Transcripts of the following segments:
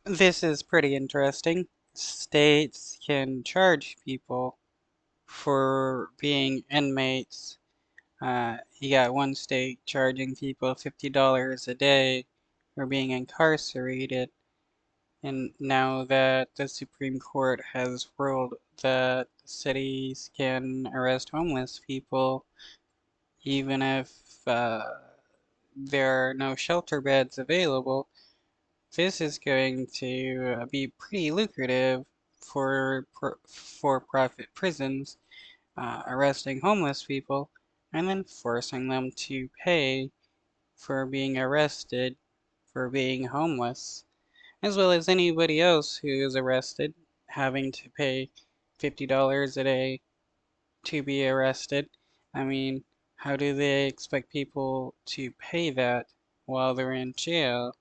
This is pretty interesting. States can charge people for being inmates. You got one state charging people $50 a day for being incarcerated. And now that the Supreme Court has ruled that cities can arrest homeless people even if there are no shelter beds available, this is going to be pretty lucrative for for-profit prisons, arresting homeless people and then forcing them to pay for being arrested for being homeless, as well as anybody else who is arrested having to pay $50 a day to be arrested. I mean, how do they expect people to pay that while they're in jail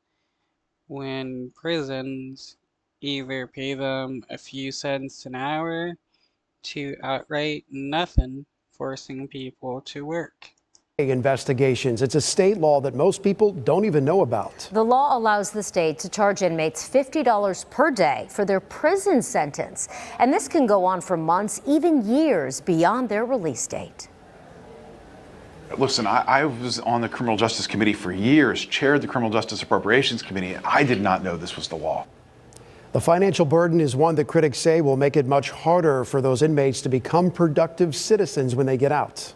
when prisons either pay them a few cents an hour to outright nothing, forcing people to work? Investigations. It's a state law that most people don't even know about. The law allows the state to charge inmates $50 per day for their prison sentence, and this can go on for months, even years beyond their release date. Listen, I was on the Criminal Justice Committee for years, chaired the Criminal Justice Appropriations Committee, and I did not know this was the law. The financial burden is one that critics say will make it much harder for those inmates to become productive citizens when they get out.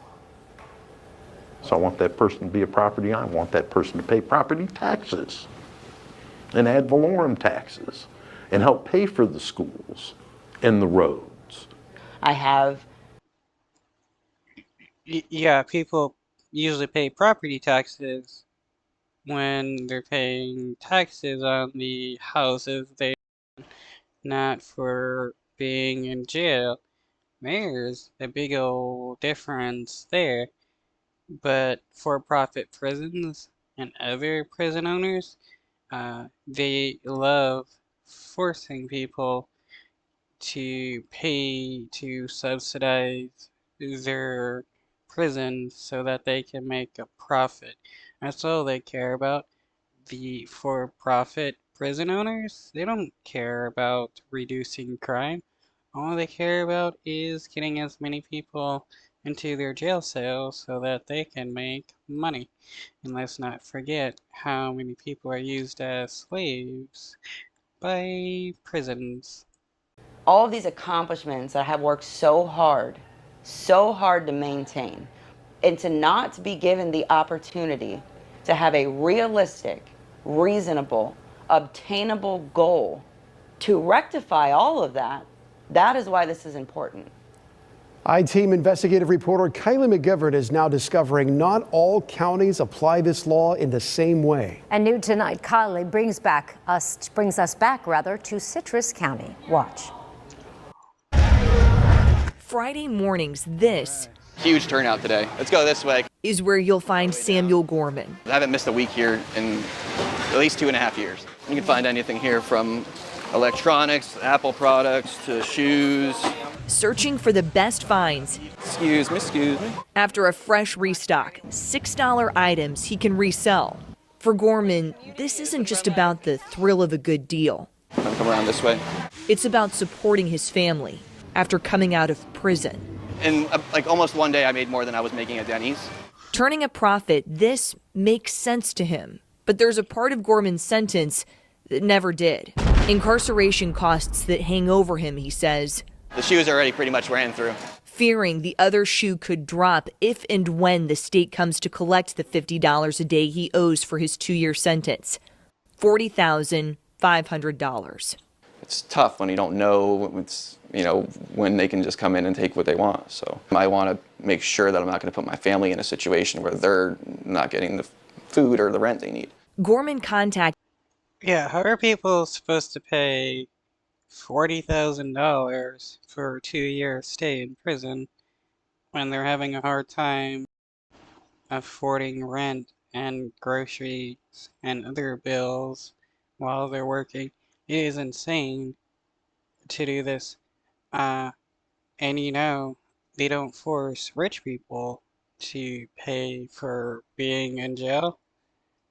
So I want that person to be a property owner. I want that person to pay property taxes and ad valorem taxes and help pay for the schools and the roads. I have. Yeah, people usually pay property taxes when they're paying taxes on the houses they own, not for being in jail. There's a big old difference there. But for-profit prisons and other prison owners, they love forcing people to pay to subsidize their prison so that they can make a profit. That's all they care about. The for-profit prison owners, they don't care about reducing crime. All they care about is getting as many people into their jail cells so that they can make money. And let's not forget how many people are used as slaves by prisons. All of these accomplishments that I have worked so hard to maintain, and to not be given the opportunity to have a realistic, reasonable, obtainable goal to rectify all of that, that is why this is important. I-Team investigative reporter Kylie McGivern is now discovering not all counties apply this law in the same way. And new tonight, Kylie brings us back to Citrus County. Watch. Friday mornings, this huge turnout today. Let's go this way. Is where you'll find Samuel Gorman. I haven't missed a week here in at least 2.5 years. You can find anything here from electronics, Apple products, to shoes. Searching for the best finds. Excuse me. After a fresh restock, $6 items he can resell. For Gorman, this isn't just about the thrill of a good deal. Come around this way. It's about supporting his family after coming out of prison. In like almost one day, I made more than I was making at Denny's. Turning a profit, this makes sense to him. But there's a part of Gorman's sentence that never did. Incarceration costs that hang over him, he says. The shoes already pretty much ran through. Fearing the other shoe could drop if and when the state comes to collect the $50 a day he owes for his 2-year sentence. $40,500. It's tough when you don't know when they can just come in and take what they want. So I want to make sure that I'm not going to put my family in a situation where they're not getting the food or the rent they need. Gorman contacted. Yeah, how are people supposed to pay $40,000 for a 2-year stay in prison when they're having a hard time affording rent and groceries and other bills while they're working? It is insane to do this. And they don't force rich people to pay for being in jail.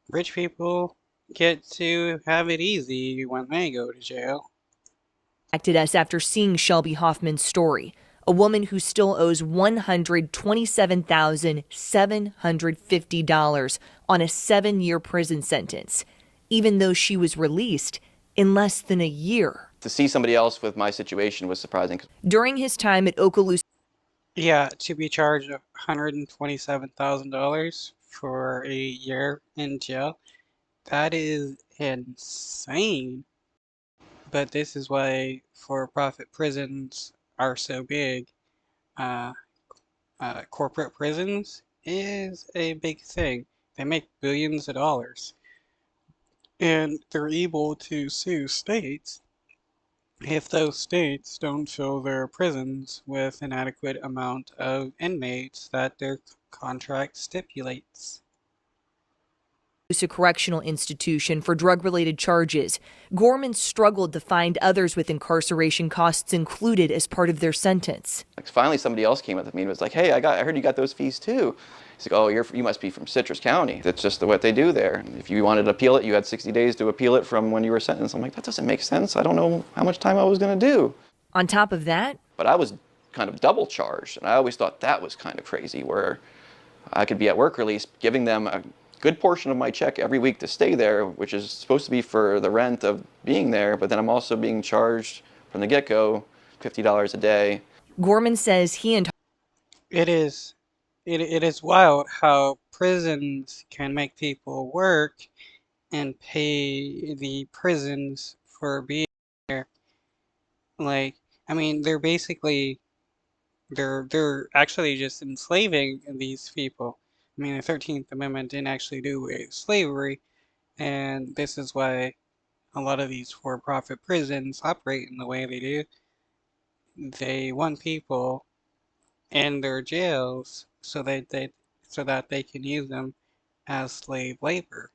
Rich people get to have it easy when they go to jail. Contacted us after seeing Shelby Hoffman's story, a woman who still owes $127,750 on a 7-year prison sentence, even though she was released in less than a year. To see somebody else with my situation was surprising. During his time at Okaloosa, Yeah, to be charged $127,000 for a year in jail, that is insane. But this is why for-profit prisons are so big. Corporate prisons is a big thing. They make billions of dollars. And they're able to sue states if those states don't fill their prisons with an adequate amount of inmates that their contract stipulates. Correctional Institution for drug-related charges. Gorman struggled to find others with incarceration costs included as part of their sentence. Like, finally, somebody else came up to me and was like, "Hey, I heard you got those fees too." He's like, "Oh, you must be from Citrus County. That's just what they do there. If you wanted to appeal it, you had 60 days to appeal it from when you were sentenced." I'm like, that doesn't make sense. I don't know how much time I was going to do. On top of that, but I was kind of double charged, and I always thought that was kind of crazy, where I could be at work release, giving them a good portion of my check every week to stay there, which is supposed to be for the rent of being there, but then I'm also being charged from the get-go $50 a day. Gorman says he and It is wild how prisons can make people work and pay the prisons for being there. Like, I mean, they're actually just enslaving these people. I mean, the 13th Amendment didn't actually do away with slavery, and this is why a lot of these for-profit prisons operate in the way they do. They want people in their jails so that they can use them as slave labor.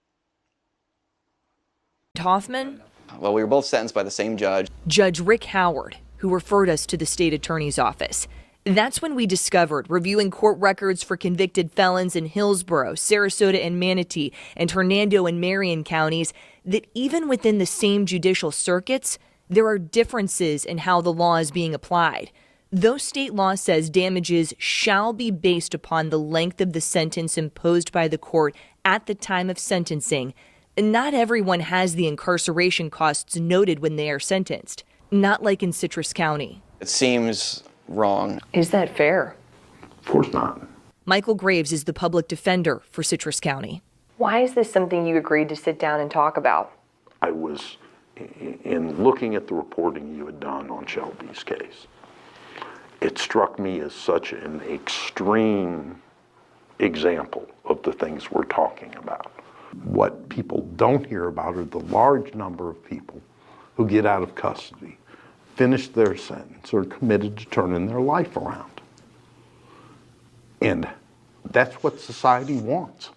Hoffman? Well, we were both sentenced by the same judge. Judge Rick Howard, who referred us to the state attorney's office. That's when we discovered, reviewing court records for convicted felons in Hillsborough, Sarasota and Manatee, and Hernando and Marion counties, that even within the same judicial circuits, there are differences in how the law is being applied. Though state law says damages shall be based upon the length of the sentence imposed by the court at the time of sentencing, not everyone has the incarceration costs noted when they are sentenced, not like in Citrus County. It seems wrong. Is that fair? Of course not. Michael Graves is the public defender for Citrus County. Why is this something you agreed to sit down and talk about? I was, in looking at the reporting you had done on Shelby's case, it struck me as such an extreme example of the things we're talking about. What people don't hear about are the large number of people who get out of custody, finish their sentence, or are committed to turning their life around. And that's what society wants.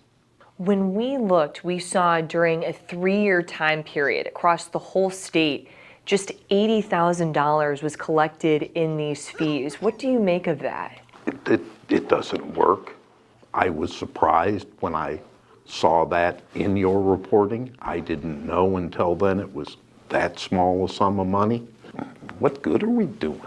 When we looked, we saw during a 3-year time period across the whole state, just $80,000 was collected in these fees. What do you make of that? It doesn't work. I was surprised when I saw that in your reporting. I didn't know until then it was that small a sum of money. What good are we doing?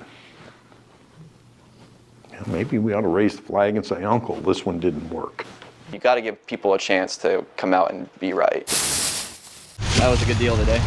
Maybe we ought to raise the flag and say, "Uncle, this one didn't work." You got to give people a chance to come out and be right. That was a good deal today.